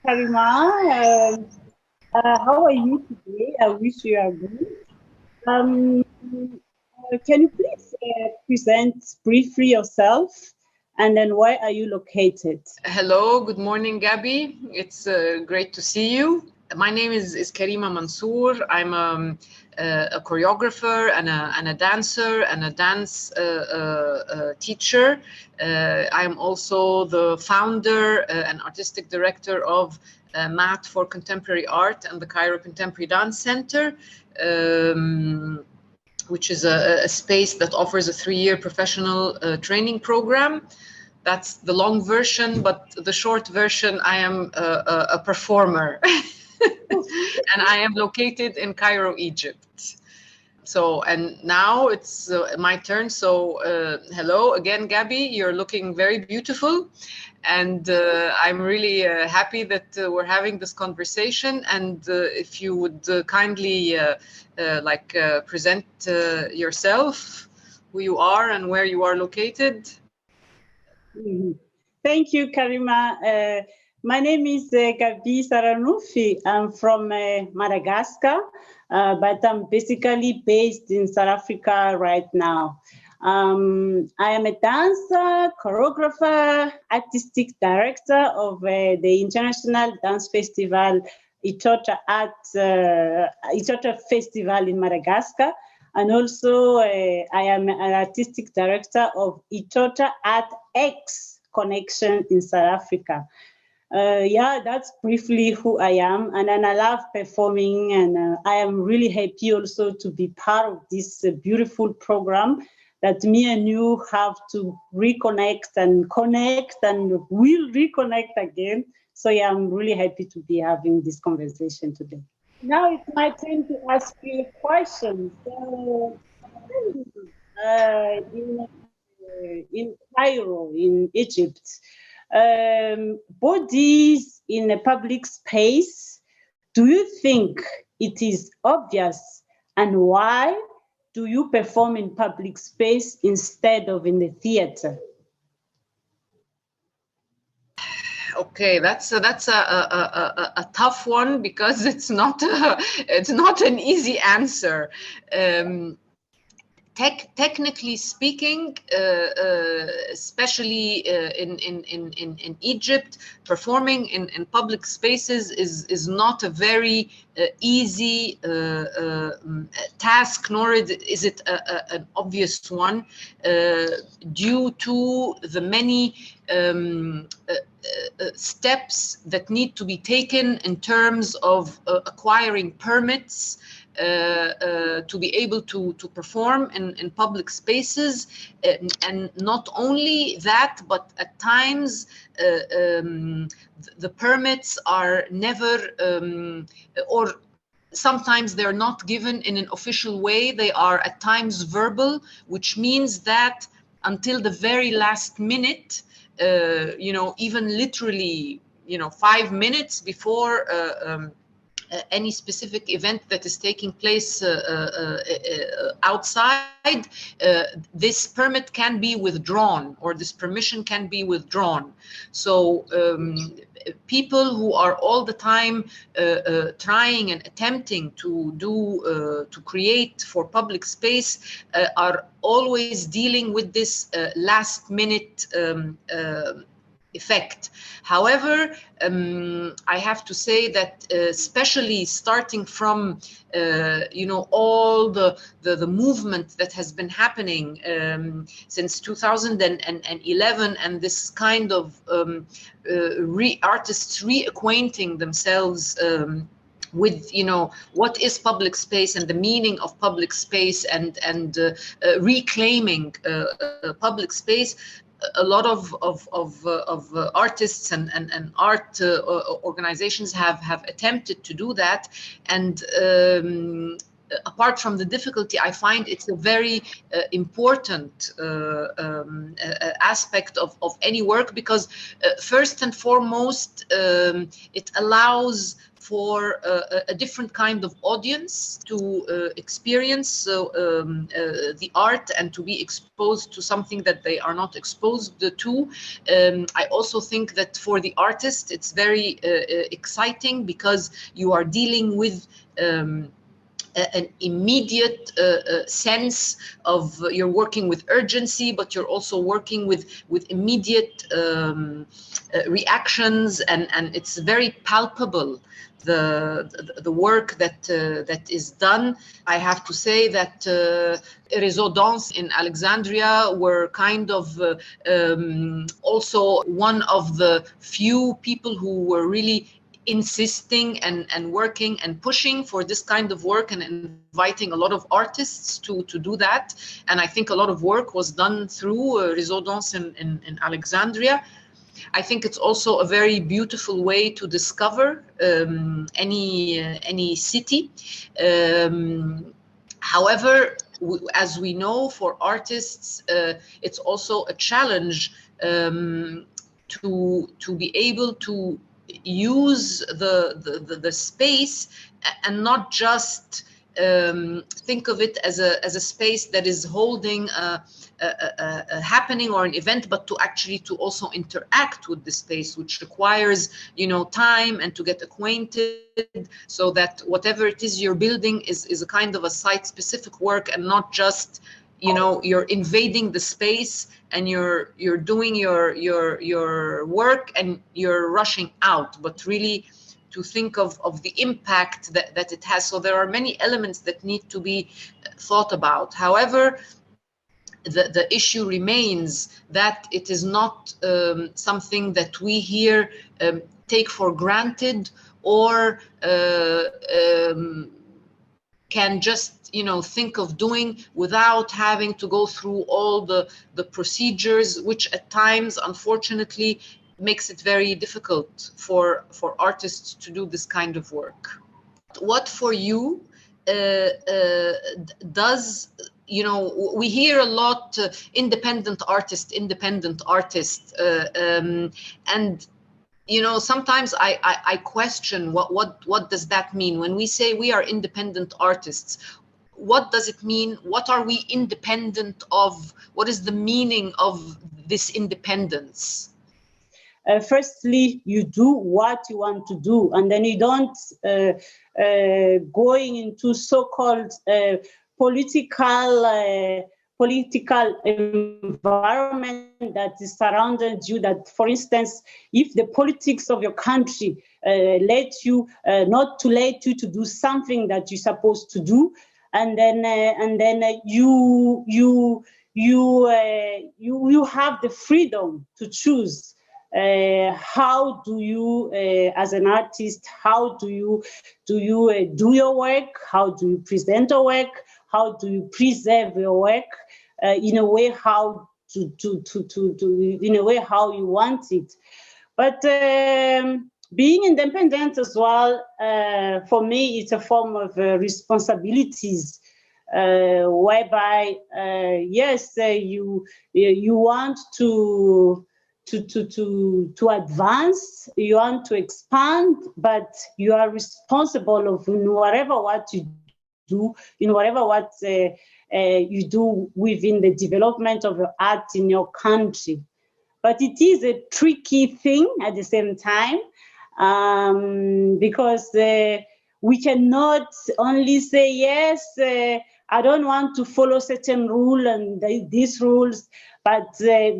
Karima. How are you today? I wish you are good. Can you please present briefly yourself, and then where are you located? Hello, good morning, Gaby. It's great to see you. My name is Karima Mansour. I'm a choreographer and a dancer and a dance teacher. I'm also the founder and artistic director of MAAT for Contemporary Art and the Caire Contemporary Dance Center, which is a space that offers a 3-year professional training program. That's the long version, but the short version, I am a performer. And I am located in Cairo, Egypt. So, and now it's my turn. So, hello again, Gaby. You're looking very beautiful. And I'm really happy that we're having this conversation. And if you would kindly present yourself, who you are and where you are located. Thank you, Karima. My name is Gaby Saranouffi. I'm from Madagascar, but I'm basically based in South Africa right now. I am a dancer, choreographer, artistic director of the International Dance Festival, UTOPIAS Festival in Madagascar. And also, I am an artistic director of UTOPIAS Connection in South Africa. Yeah, that's briefly who I am. And then I love performing, and I am really happy also to be part of this beautiful program that me and you have to reconnect and connect, and we'll reconnect again. So yeah, I'm really happy to be having this conversation today. Now it's my turn to ask you a question. So, in Cairo, in Egypt, bodies in a public space, do you think it is obvious, and why do you perform in public space instead of in the theater? Okay, that's a tough one, because it's not an easy answer. Technically speaking, especially in Egypt, performing in public spaces is not a very easy task, nor is it an obvious one, due to the many steps that need to be taken in terms of acquiring permits to be able to perform in public spaces, and not only that, but at times the permits are never or sometimes they're not given in an official way. They are at times verbal, which means that until the very last minute, even literally 5 minutes before any specific event that is taking place outside, this permit can be withdrawn, or this permission can be withdrawn. So people who are all the time trying and attempting to create for public space are always dealing with this last minute effect. However, I have to say that especially starting from all the movement that has been happening since 2011, and this kind of artists reacquainting themselves with what is public space and the meaning of public space, and reclaiming public space. A lot of artists and art organizations have attempted to do that, and apart from the difficulty, I find it's a very important aspect of any work, because first and foremost, it allows for a different kind of audience to experience the art and to be exposed to something that they are not exposed to. I also think that for the artist, it's very exciting, because you are dealing with an immediate sense of you're working with urgency, but you're also working with immediate reactions, and it's very palpable, the work that is done. I have to say that réseau Danse in Alexandria were kind of also one of the few people who were really insisting and working and pushing for this kind of work, and inviting a lot of artists to do that. And I think a lot of work was done through réseau Danse in Alexandria. I think it's also a very beautiful way to discover any city. However, as we know, for artists, it's also a challenge to be able to use the space and not just think of it as a space that is holding a happening or an event, but to actually to also interact with the space, which requires, you know, time and to get acquainted, so that whatever it is you're building is a kind of a site-specific work, and not just, you know, you're invading the space and you're doing your work and you're rushing out, but really to think of the impact that it has. So there are many elements that need to be thought about. However, the issue remains that it is not something that we here take for granted, or can just, you know, think of doing without having to go through all the procedures, which at times, unfortunately, makes it very difficult for artists to do this kind of work. What for you does, you know, we hear a lot independent artist, and you know, sometimes I question what does that mean when we say we are independent artists. What does it mean? What are we independent of? What is the meaning of this independence? Firstly, you do what you want to do, and then you don't going into so-called political environment that is surrounded you. That, for instance, if the politics of your country let you not to let you to do something that you're supposed to do, and then you have the freedom to choose. How do you, as an artist, how do you do your work? How do you present your work? How do you preserve your work in a way how in a way how you want it? But being independent as well, for me, it's a form of responsibilities. Whereby yes, you want to advance, you want to expand, but you are responsible of whatever what you do, in whatever what you do within the development of your art in your country. But it is a tricky thing at the same time, because we cannot only say, yes, I don't want to follow certain rule and these rules, but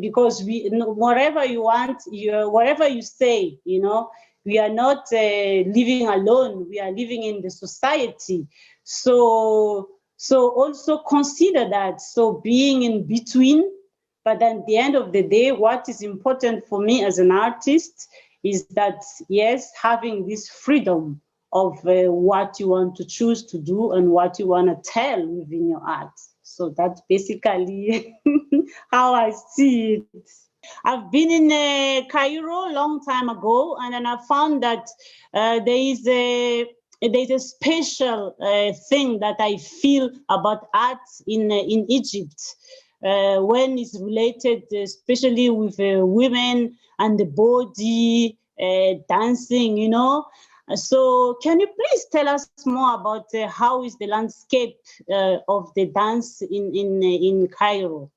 because whatever you want, whatever you say, you know, we are not living alone. We are living in the society. So also consider that. So being in between, but at the end of the day, what is important for me as an artist is that, yes, having this freedom of what you want to choose to do and what you want to tell within your art. So that's basically how I see it. I've been in Cairo a long time ago, and then I found that there is there's a special thing that I feel about art in Egypt when it's related, especially with women and the body, dancing, you know. So can you please tell us more about how is the landscape of the dance in Cairo?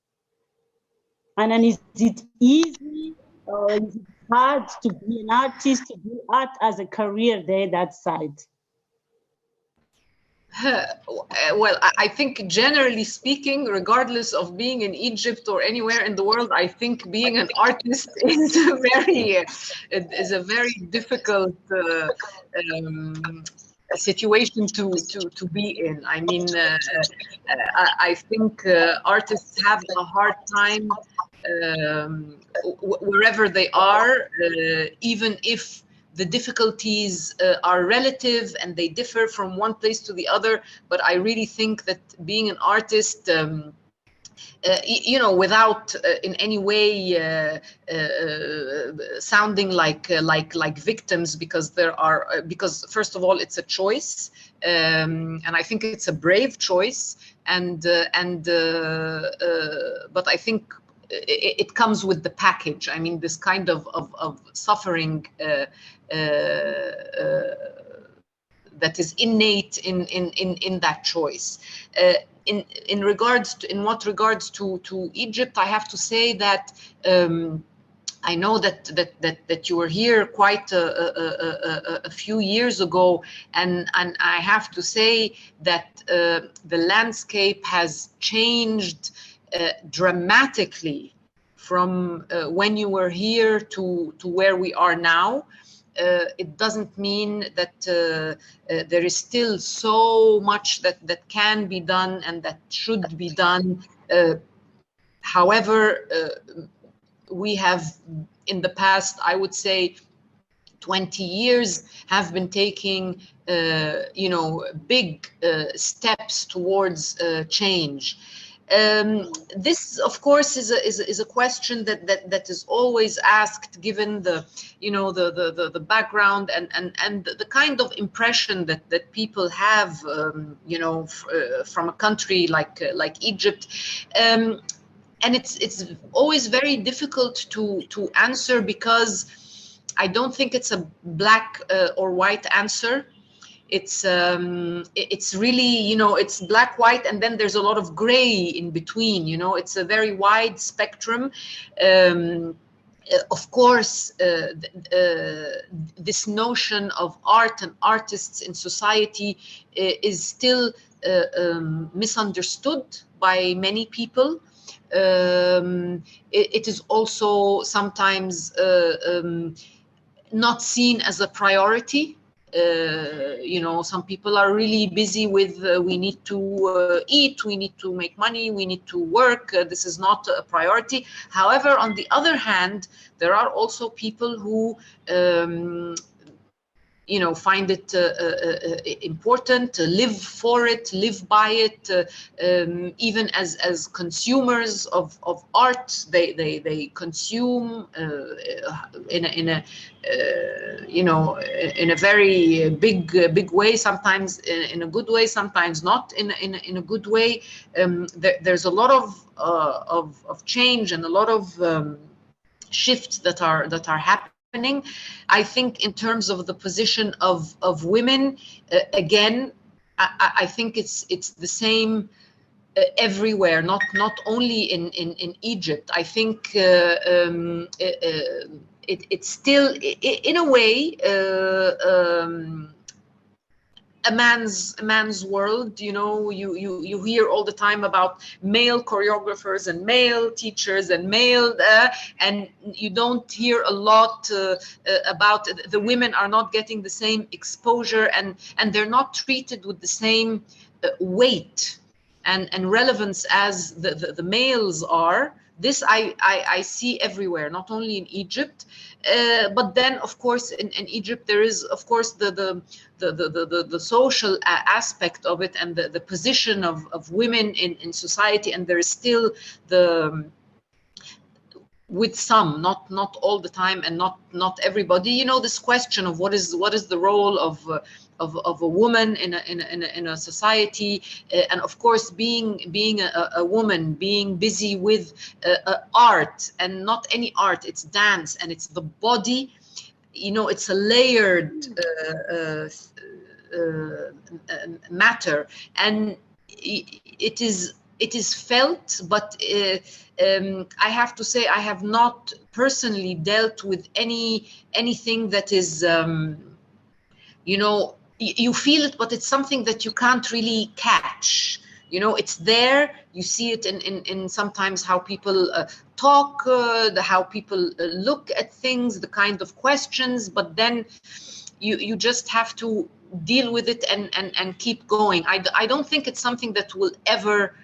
And then is it easy or is it hard to be an artist, to do art as a career there, that side? Well, I think generally speaking, regardless of being in Egypt or anywhere in the world, I think being an artist is a very difficult situation to be in. I mean, I think artists have a hard time wherever they are, even if the difficulties are relative and they differ from one place to the other. But I really think that being an artist, you know, without in any way sounding like victims, because there are, because first of all, it's a choice, and I think it's a brave choice, but I think it comes with the package. I mean, this kind of suffering that is innate in that choice. In what regards to Egypt, I have to say that I know that you were here quite a few years ago, and I have to say that the landscape has changed dramatically from when you were here to where we are now. It doesn't mean that there is still so much that can be done and that should be done. However, we have in the past, I would say 20 years, have been taking you know, big steps towards change. This, of course, is a question that is always asked, given the, you know, the background and the kind of impression that people have, you know, from a country like Egypt. And it's always very difficult to answer, because I don't think it's a black or white answer. It's really, you know, it's black, white, and then there's a lot of gray in between, you know. It's a very wide spectrum. Of course, this notion of art and artists in society is still misunderstood by many people. It is also sometimes not seen as a priority. You know, some people are really busy with we need to eat, we need to make money, we need to work. This is not a priority. However, on the other hand, there are also people who you know, find it important to live for it, live by it. Even as consumers of art, they consume in a you know, in a very big way. Sometimes in a good way, sometimes not in a good way. There's a lot of change and a lot of shifts that are happening. I think in terms of the position of women, again, I think it's the same everywhere, not only in Egypt. I think it's still, in a way, a man's world. You know, you hear all the time about male choreographers and male teachers and male and you don't hear a lot about the women are not getting the same exposure, and they're not treated with the same weight and relevance as the males are. This I see everywhere, not only in Egypt, but then of course in Egypt there is of course the social aspect of it, and the position of women in society, and there is still with some, not all the time, and not everybody, you know, this question of what is the role of of a woman in a society, and of course being a woman, being busy with art, and not any art, it's dance, and it's the body. You know, it's a layered matter, and it is felt, but I have to say I have not personally dealt with anything that is, you know, you feel it, but it's something that you can't really catch. You know, it's there. You see it in sometimes how people talk, how people look at things, the kind of questions, but then you just have to deal with it and keep going. I don't think it's something that will ever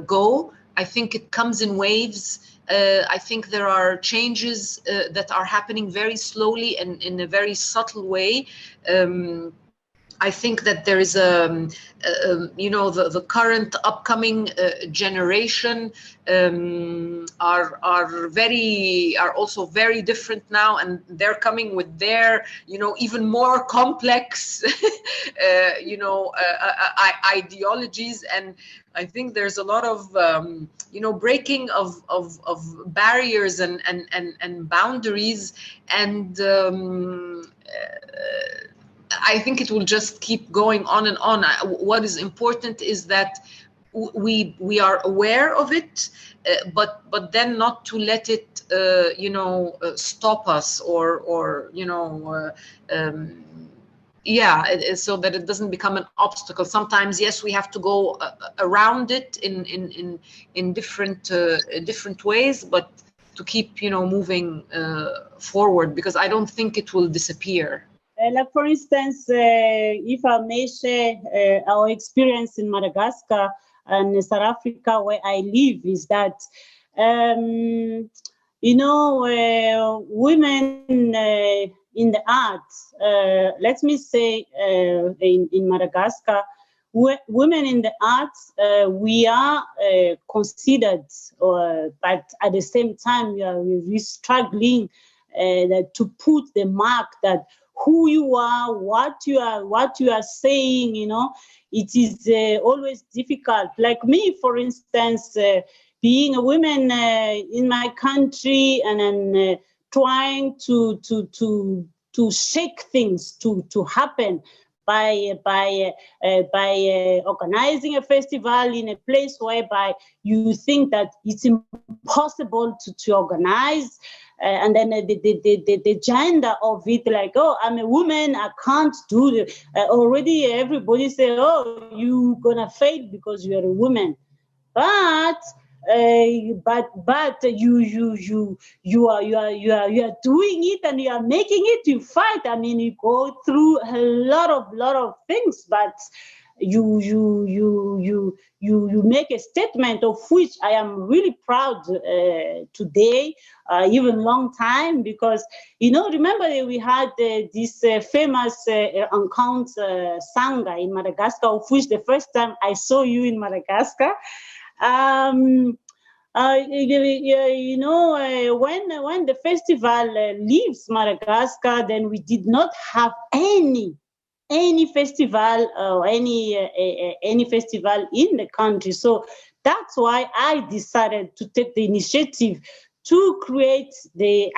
go. I think it comes in waves. I think there are changes that are happening very slowly and in a very subtle way. I think that there is you know, the current upcoming generation are also very different now, and they're coming with their, you know, even more complex you know, ideologies, and I think there's a lot of you know, breaking of barriers and boundaries, and I think it will just keep going on and on. What is important is that we are aware of it, but then not to let it you know, stop us, or you know, yeah, so that it doesn't become an obstacle. Sometimes, yes, we have to go around it in different ways, but to keep, you know, moving forward, because I don't think it will disappear. Like, for instance, if I may share our experience in Madagascar and South Africa, where I live, is that, you know, women in the arts, let me say in Madagascar, women in the arts, we are considered, but at the same time, we're struggling to put the mark that who you are, what you are saying, you know, it is always difficult. Like me, for instance, being a woman in my country, and then trying to shake things to happen by organizing a festival in a place whereby you think that it's impossible to organize. And then the gender of it, like, oh, I'm a woman, I can't do it. Already everybody say, oh, you're gonna fail because you're a woman. But you are doing it, and you are making it. You fight. I mean, you go through a lot of things, but you make a statement of which I am really proud today, even long time, because, you know, remember we had this famous rencontre sanga in Madagascar, of which the first time I saw you in Madagascar. You know, when the festival leaves Madagascar, then we did not have any festival or any festival in the country. So that's why I decided to take the initiative to create the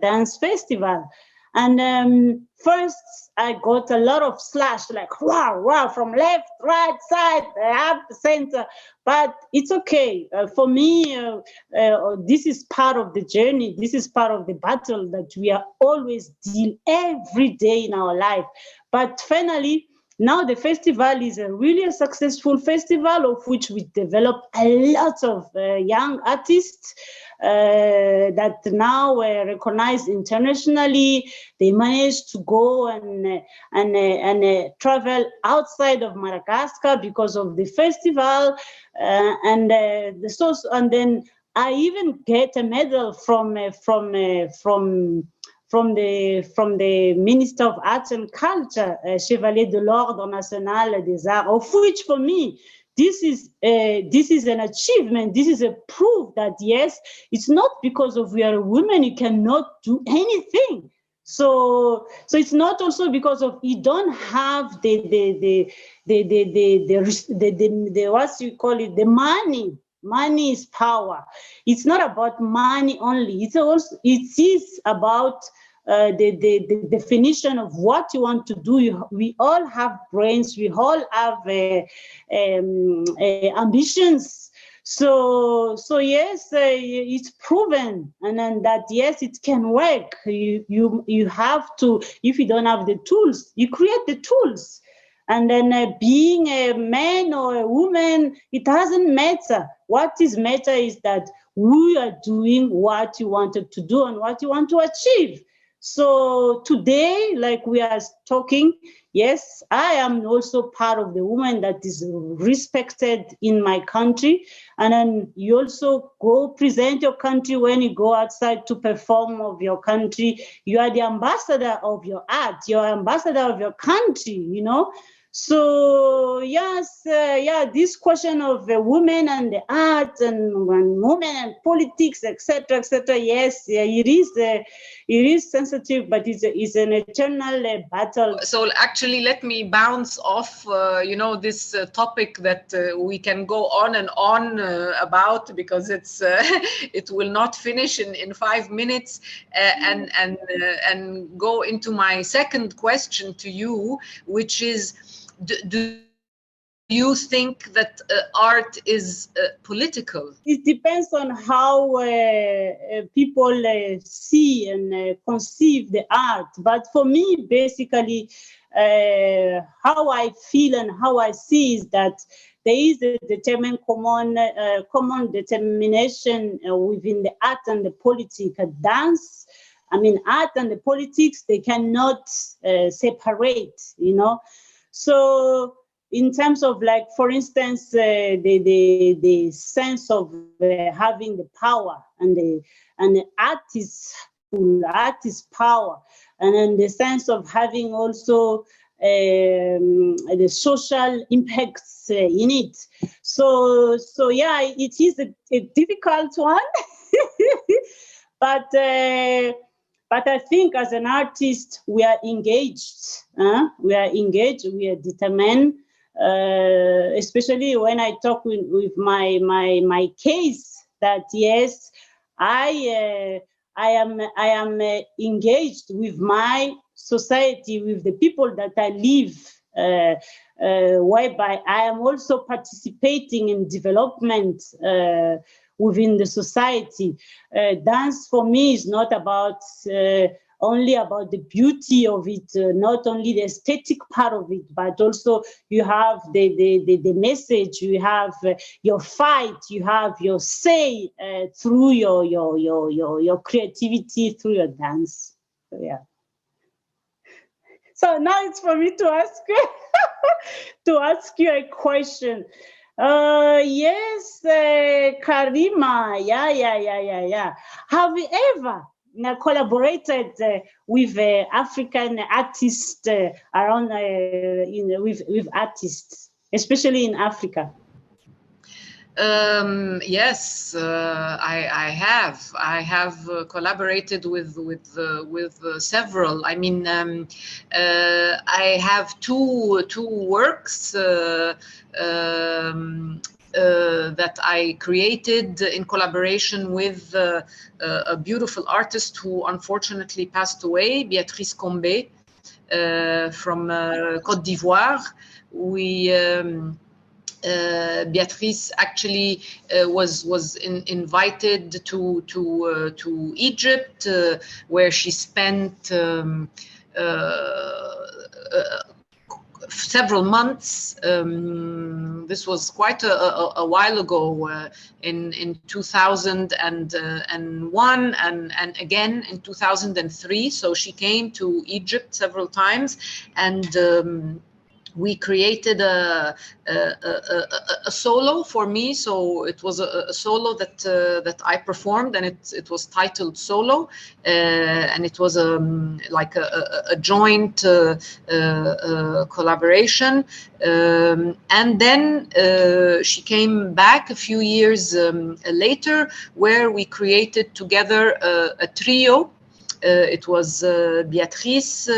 Dance Festival. And first, I got a lot of slash, like, wow, from left, right, side, up, center. But it's okay. For me, this is part of the journey. This is part of the battle that we are always deal every day in our life. But finally, now the festival is really a successful festival, of which we develop a lot of young artists that now recognized internationally. They managed to go and travel outside of Madagascar because of the festival, and then I even get a medal from the Minister of Arts and Culture, Chevalier de l'Ordre National des Arts, of which for me, this is an achievement. This is a proof that, yes, it's not because of we are a woman, you cannot do anything. So it's not also because of you don't have the what you call it, the money. Money is power. It's not about money only. It is about the definition of what you want to do. We all have brains. We all have ambitions. So yes, it's proven, and then that yes, it can work. You have to. If you don't have the tools, you create the tools. And then being a man or a woman, it doesn't matter. What is matter is that we are doing what you wanted to do and what you want to achieve. So today, like we are talking, yes, I am also part of the woman that is respected in my country. And then you also go present your country when you go outside to perform of your country. You are the ambassador of your art. You're ambassador of your country, you know. So yes, this question of the women and the art and women and politics, etc., yes, it is sensitive, but it's an eternal battle. So actually, let me bounce off, this topic that we can go on and on about, because it's it will not finish in 5 minutes, and go into my second question to you, which is, do you think that art is political? It depends on how people see and conceive the art. But for me, basically, how I feel and how I see is that there is a determined common determination within the art and the politics. Dance, art and the politics, they cannot separate, you know. So in terms of, like, for instance, the sense of having the power, and the art is power, and then the sense of having also the social impacts in it. So yeah, it is a difficult one, but I think as an artist, we are engaged. We are determined. Especially when I talk with my case, that yes, I am engaged with my society, with the people that I live, whereby I am also participating in development within the society. Dance for me is not about only about the beauty of it, not only the aesthetic part of it, but also you have the message, you have your fight, you have your say through your creativity, through your dance. So, yeah. So now it's for me to ask you a question. Yes, Karima. Yeah. Have you ever collaborated with African artists around with artists, especially in Africa? Yes, I have collaborated with several. I have two works that I created in collaboration with a beautiful artist who unfortunately passed away, Beatrice Combé, from Côte d'Ivoire. Beatrice actually was invited to Egypt, where she spent several months. This was quite a while ago, in 2001 and again in 2003. So she came to Egypt several times, and we created a solo for me. So it was a solo that I performed, and it was titled Solo, and it was like a joint collaboration. And then she came back a few years later, where we created together a trio It was Beatrice,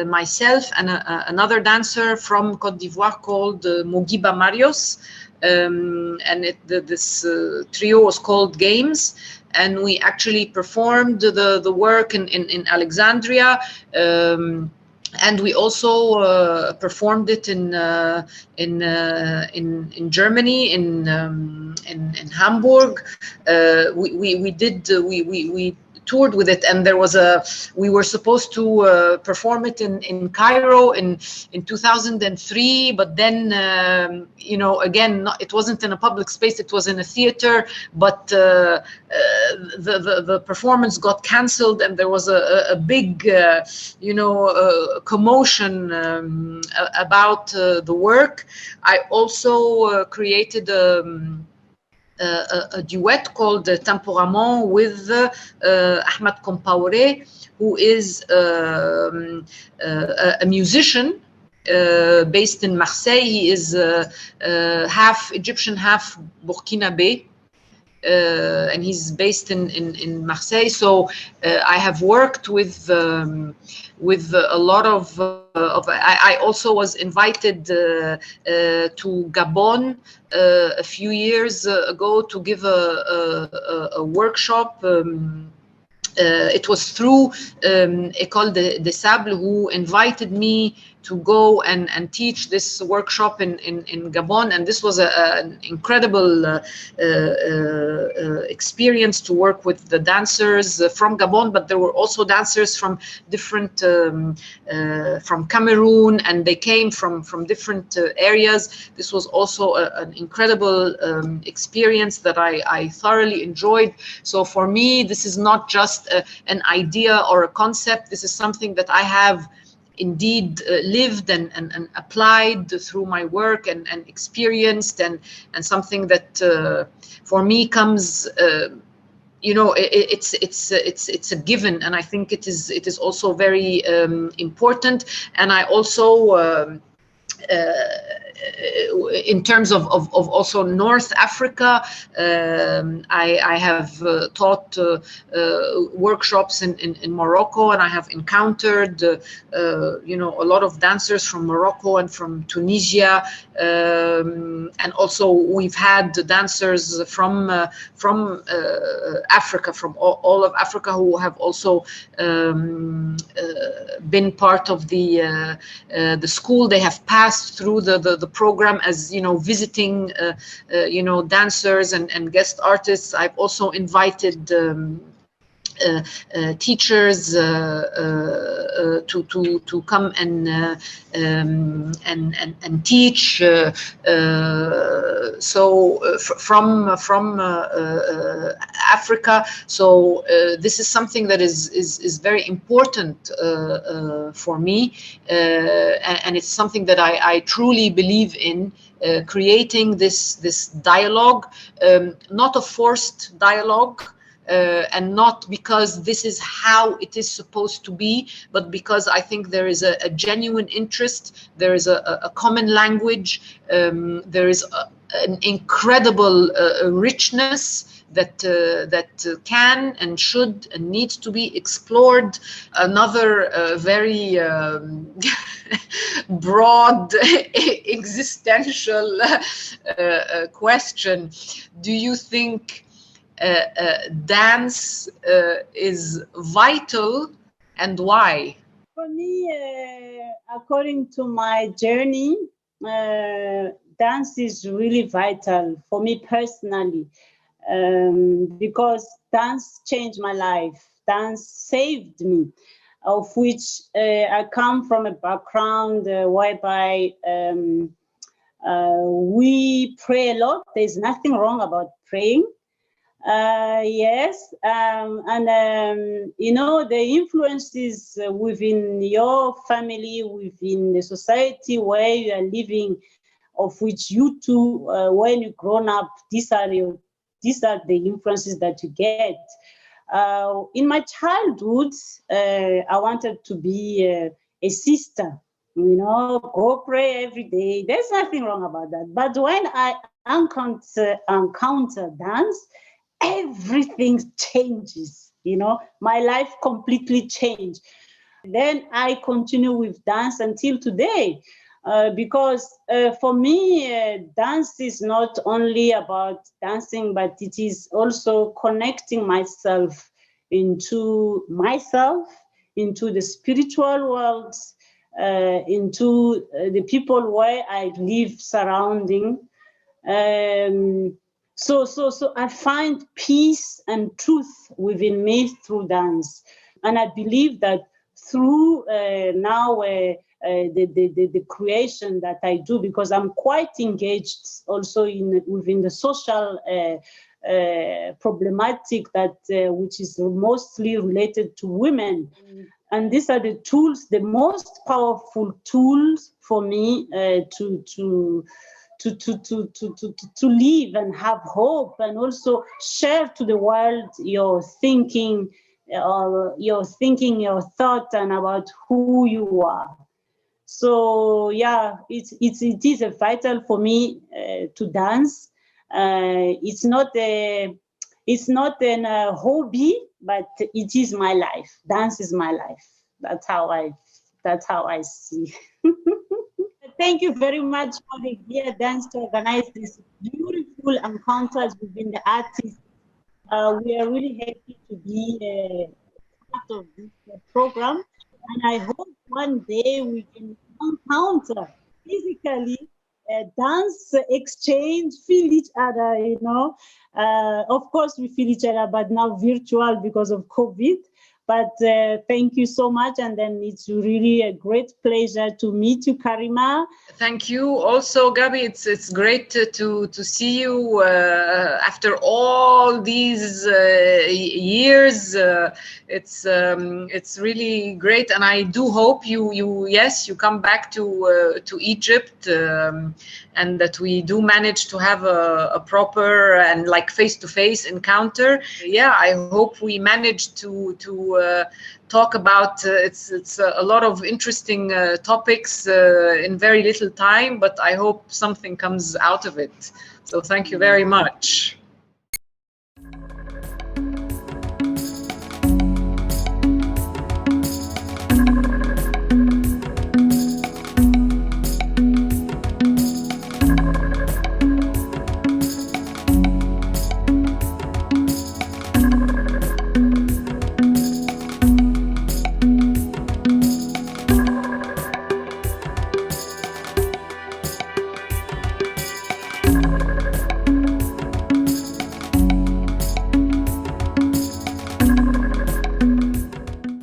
myself, and another dancer from Côte d'Ivoire called Mogiba Marios. And this trio was called Games. And we actually performed the work in Alexandria. And we also performed it in Germany, in Hamburg. We toured with it, and we were supposed to perform it in Cairo in 2003, but then again, it wasn't in a public space, it was in a theater, but the performance got cancelled, and there was a big commotion about the work. I also created a duet called Temporain with Ahmed Compaoré, who is a musician based in Marseille. He is half Egyptian, half Burkinabe. And he's based in Marseille. So I have worked with a lot of. I also was invited to Gabon a few years ago to give a workshop. It was through École des Sables, who invited me to go and teach this workshop in Gabon, and this was an incredible experience to work with the dancers from Gabon, but there were also dancers from different from Cameroon, and they came from different areas. This was also an incredible experience that I thoroughly enjoyed. So for me, this is not just an idea or a concept. This is something that I have indeed lived and applied through my work and experienced, and something that for me comes it's a given, and I think it is also very important. And I also in terms of also North Africa, I have taught workshops in Morocco, and I have encountered a lot of dancers from Morocco and from Tunisia, and also we've had dancers from Africa, from all of Africa, who have also been part of the school. They have passed through the program as visiting dancers and guest artists. I've also invited teachers to come and teach. So from Africa. So this is something that is very important for me, and it's something that I truly believe in. Creating this dialogue, not a forced dialogue, and not because this is how it is supposed to be, but because I think there is a genuine interest, there is a common language, there is an incredible richness that can and should and needs to be explored. Another very broad existential question: do you think dance is vital, and why? For me, according to my journey, dance is really vital for me personally, because dance changed my life. Dance saved me, of which I come from a background whereby we pray a lot. There's nothing wrong about praying. Yes, and the influences within your family, within the society where you are living, of which you too, when you grown up, these are the influences that you get. In my childhood, I wanted to be a sister, go pray every day. There's nothing wrong about that. But when I encounter dance, everything changes. You know, my life completely changed. Then I continue with dance until today, because for me, dance is not only about dancing, but it is also connecting myself, into the spiritual world, into the people where I live surrounding. So I find peace and truth within me through dance. And I believe that through now the creation that I do, because I'm quite engaged also within the social problematic that which is mostly related to women. And these are the tools, the most powerful tools for me to live and have hope, and also share to the world your thinking, your thought, and about who you are. So yeah, it is a vital for me to dance. It's not a hobby, but it is my life. Dance is my life. That's how I see. Thank you very much for the VIADANSE to organize this beautiful encounters within the artists. We are really happy to be part of this program, and I hope one day we can encounter physically, dance, exchange, feel each other, you know. Of course, we feel each other, but now virtual because of COVID. But thank you so much. And then it's really a great pleasure to meet you, Karima. Thank you also, Gaby. It's great to see you after all these years. It's really great, and I do hope you come back to Egypt, and that we do manage to have a proper and like face-to-face encounter. Yeah, I hope we manage to talk about it's a lot of interesting topics in very little time, but I hope something comes out of it. So thank you very much.